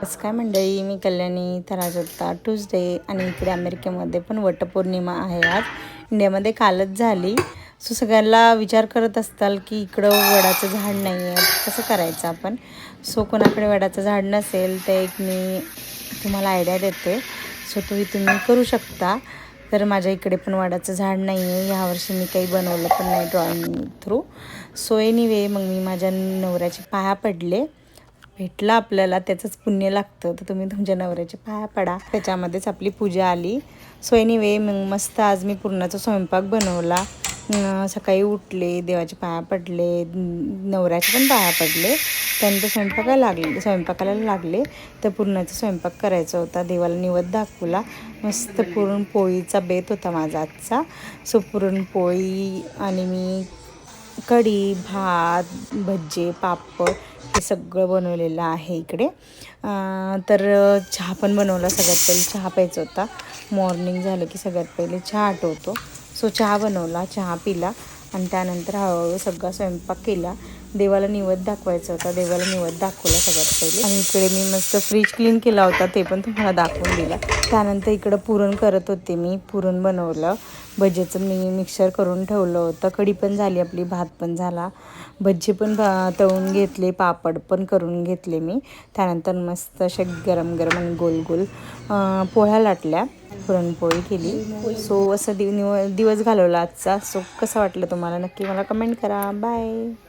नमस्कार मंडळी, मी कल्याणी. तर आज होता ट्यूसडे आणि इकडे अमेरिकेमध्ये पण वटपौर्णिमा आहे. आज इंडियामध्ये कालच झाली. सो सगळ्यांना विचार करत असताल की इकडं वडाचं झाड नाही आहे, कसं करायचं आपण. सो कोणाकडे वडाचं झाड नसेल तर एक मी तुम्हाला आयडिया देते. सो तुम्ही करू शकता. तर माझ्या इकडे पण वडाचं झाड नाही आहे. यावर्षी मी काही बनवलं पण नाही ड्रॉइंग थ्रू. सो एनिवे मग मी माझ्या नवऱ्याचे पाया पडले. भेटलं आपल्याला त्याचंच पुण्य लागतं, तर तुम्ही तुमच्या नवऱ्याचे पाया पडा, त्याच्यामध्येच आपली पूजा आली. सो एनिवे मग मस्त आज मी पुरणाचा स्वयंपाक बनवला. सकाळी उठले, देवाचे पाया पडले, नवऱ्याचे पण पाया पडले, त्यानंतर स्वयंपाकाला लागले. तर पुरणाचा स्वयंपाक करायचा होता, देवाला निवेद दाखवला. मस्त पुरणपोळीचा बेत होता माझा आजचा. सो पुरणपोळी आणि मी कढी, भात, भज्जे, पापड हे सगळं बनवलेलं आहे इकडे. तर चहा पण बनवला. सगळ्यात पहिले चहा प्यायचा होता. मॉर्निंग झालं की सगळ्यात पहिले चहा आठवतो. सो चहा बनवला, चहा पिला आणि त्यानंतर हळूहळू सगळा स्वयंपाक केला. देवाला निवेद दाखवायचा होता, देवाला निवेद दाखवला सगळ्यात पहिले. आणि इकडे मी मस्त फ्रीज क्लीन केला होता, ते पण तुम्हाला दाखवून दिला. त्यानंतर इकडं पुरण करत होते, मी पुरण बनवलं. भज्याचं मी मिक्सर करून ठेवलं होतं. कढी पण झाली आपली, भात पण झाला, भज्जे पण तळून घेतले, पापड पण करून घेतले मी. त्यानंतर मस्त असे गरम गरम आणि गोल गोल पोळ्या लाटल्या, पुरणपोळी केली. सो असं दिवस घालवला आजचा. सो कसं वाटलं तुम्हाला नक्की मला कमेंट करा. बाय.